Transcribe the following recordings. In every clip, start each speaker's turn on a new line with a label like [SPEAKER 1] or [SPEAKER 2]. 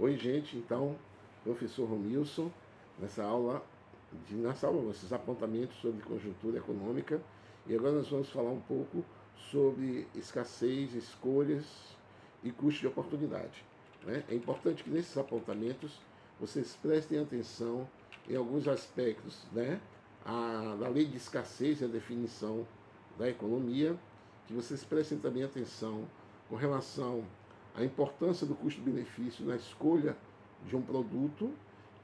[SPEAKER 1] Oi, gente. Então, professor Romilson, nesses apontamentos sobre conjuntura econômica. E agora nós vamos falar um pouco sobre escassez, escolhas e custo de oportunidade. Né? É importante que nesses apontamentos vocês prestem atenção em alguns aspectos, né? Da lei de escassez e a definição da economia, que vocês prestem também atenção com relação à importância do custo-benefício na escolha de um produto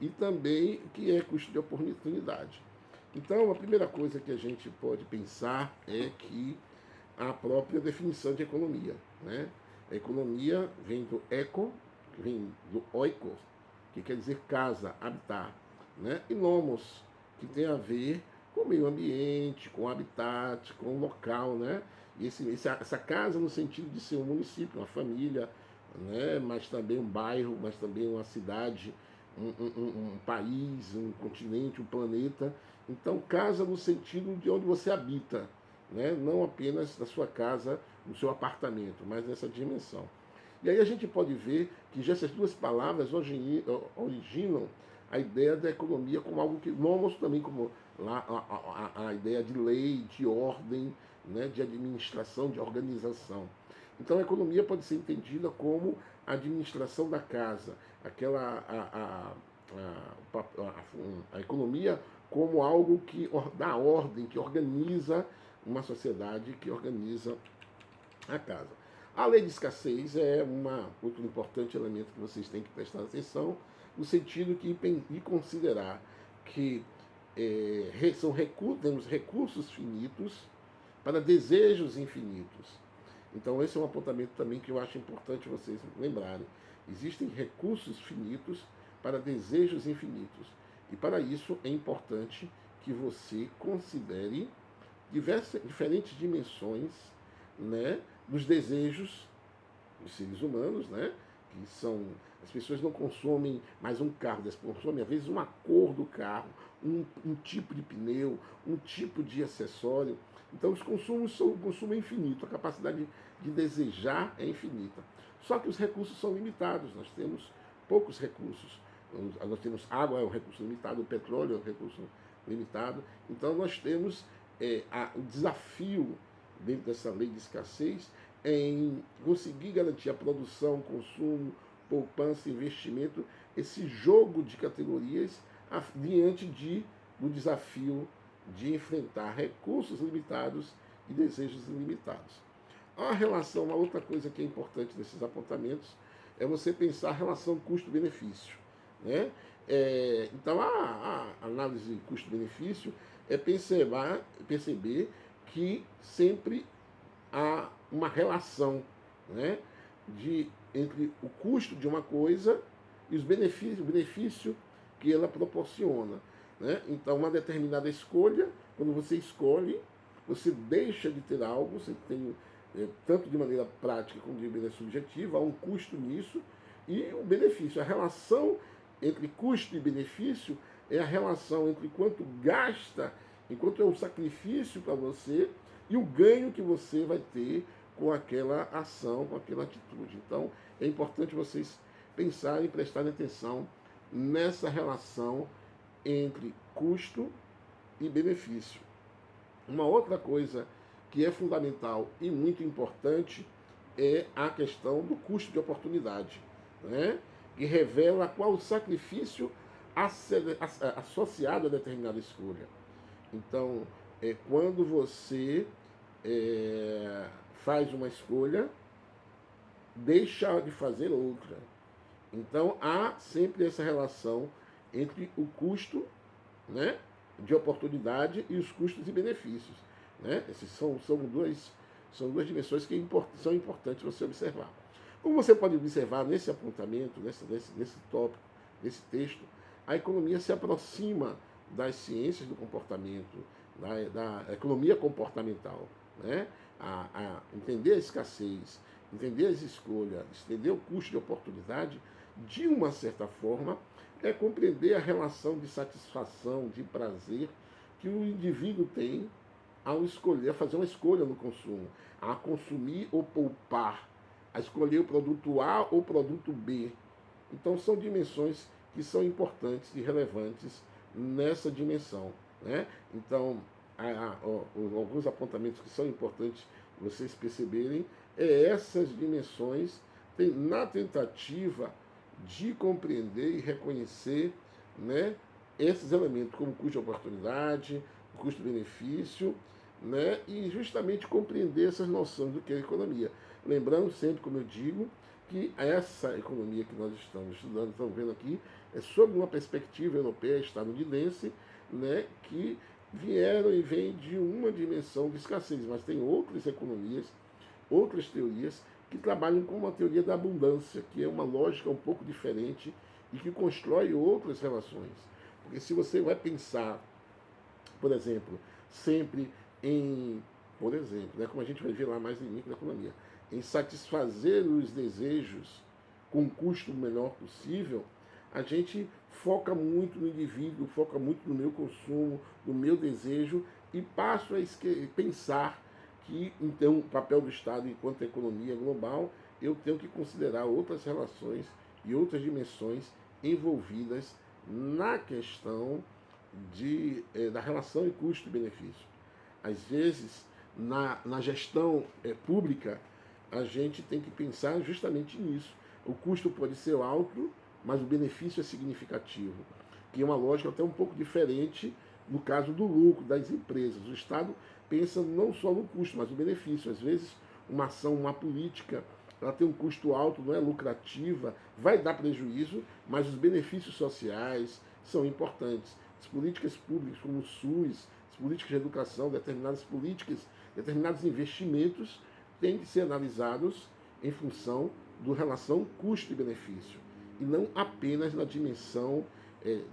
[SPEAKER 1] e também o que é custo de oportunidade. Então, a primeira coisa que a gente pode pensar é que a própria definição de economia. Né? A economia vem do eco, vem do oikos, que quer dizer casa, habitar, né? E nomos, que tem a ver com o meio ambiente, com o habitat, com o local, né? E essa casa no sentido de ser um município, uma família, né? Mas também um bairro, mas também uma cidade, um país, um continente, um planeta. Então, casa no sentido de onde você habita, né? Não apenas na sua casa, no seu apartamento, mas nessa dimensão. E aí a gente pode ver que já essas duas palavras originam a ideia da economia como algo que nomos também como lá a ideia de lei, de ordem, né, de administração, de organização. Então a economia pode ser entendida como a administração da casa, aquela a economia como algo que dá ordem, que organiza uma sociedade, que organiza a casa. A lei de escassez é outro importante elemento que vocês têm que prestar atenção, no sentido de considerar que temos recursos finitos para desejos infinitos. Então, esse é um apontamento também que eu acho importante vocês lembrarem. Existem recursos finitos para desejos infinitos. E para isso é importante que você considere diferentes dimensões, né, dos desejos dos seres humanos, né, que são as pessoas não consomem mais um carro, elas consomem às vezes uma cor do carro, um tipo de pneu, um tipo de acessório. Então os consumos são um consumo infinito, a capacidade de desejar é infinita. Só que os recursos são limitados, nós temos poucos recursos. Nós temos água, é um recurso limitado, o petróleo é um recurso limitado. Então nós temos o desafio dentro dessa lei de escassez em conseguir garantir a produção, consumo, poupança, investimento, esse jogo de categorias diante do desafio de enfrentar recursos limitados e desejos ilimitados. Uma outra coisa que é importante nesses apontamentos é você pensar a relação custo-benefício. Né? Então, a análise custo-benefício é perceber que sempre há uma relação, né, entre o custo de uma coisa e o benefício que ela proporciona. Né? Então, uma determinada escolha, quando você escolhe, você deixa de ter algo, você tem, tanto de maneira prática como de maneira subjetiva, há um custo nisso, e o benefício. A relação entre custo e benefício é a relação entre quanto gasta, enquanto é um sacrifício para você, e o ganho que você vai ter com aquela ação, com aquela atitude. Então, é importante vocês pensarem e prestarem atenção nessa relação entre custo e benefício. Uma outra coisa que é fundamental e muito importante é a questão do custo de oportunidade, né? Que revela qual o sacrifício associado a determinada escolha. Então, quando você faz uma escolha, deixa de fazer outra. Então, há sempre essa relação entre o custo, né, de oportunidade e os custos e benefícios. Né? Esses são duas dimensões que são importantes você observar. Como você pode observar nesse apontamento, nesse tópico, nesse texto, a economia se aproxima das ciências do comportamento, da economia comportamental. Né? Entender a escassez, entender as escolhas, entender o custo de oportunidade, de uma certa forma, é compreender a relação de satisfação, de prazer que o indivíduo tem ao escolher, a fazer uma escolha no consumo, a consumir ou poupar, a escolher o produto A ou o produto B. Então são dimensões que são importantes e relevantes nessa dimensão, né? Então, alguns apontamentos que são importantes vocês perceberem é essas dimensões na tentativa de compreender e reconhecer, né, esses elementos como custo de oportunidade, custo-benefício, né, e justamente compreender essas noções do que é economia. Lembrando sempre, como eu digo, que essa economia que nós estamos estudando, estamos vendo aqui, é sob uma perspectiva europeia estadunidense, né, que vieram e vêm de uma dimensão de escassez, mas tem outras economias, outras teorias que trabalham com uma teoria da abundância, que é uma lógica um pouco diferente e que constrói outras relações. Porque se você vai pensar, por exemplo, sempre em, por exemplo, né, como a gente vai ver lá mais em microeconomia, em satisfazer os desejos com o custo menor possível, a gente foca muito no indivíduo, foca muito no meu consumo, no meu desejo e passo a pensar que, então, o papel do Estado enquanto economia global, eu tenho que considerar outras relações e outras dimensões envolvidas na questão da relação em custo-benefício. Às vezes, na gestão pública, a gente tem que pensar justamente nisso. O custo pode ser alto, mas o benefício é significativo, que é uma lógica até um pouco diferente no caso do lucro das empresas. O Estado pensa não só no custo, mas no benefício. Às vezes, uma ação, uma política, ela tem um custo alto, não é lucrativa, vai dar prejuízo, mas os benefícios sociais são importantes. As políticas públicas, como o SUS, as políticas de educação, determinadas políticas, determinados investimentos têm que ser analisados em função da relação custo e benefício, e não apenas na dimensão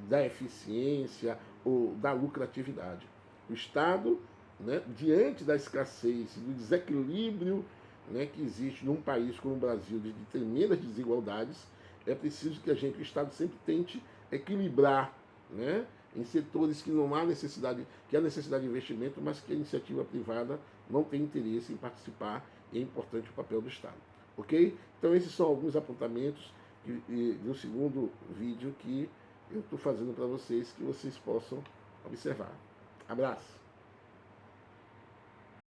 [SPEAKER 1] da eficiência ou da lucratividade. O Estado, né, diante da escassez e do desequilíbrio, né, que existe num país como o Brasil, de tremendas desigualdades, é preciso que o Estado sempre tente equilibrar, né, em setores que não há necessidade, que há necessidade de investimento, mas que a iniciativa privada não tem interesse em participar, e é importante o papel do Estado. Ok? Então esses são alguns apontamentos do segundo vídeo que eu estou fazendo para vocês, que vocês possam observar. Abraço!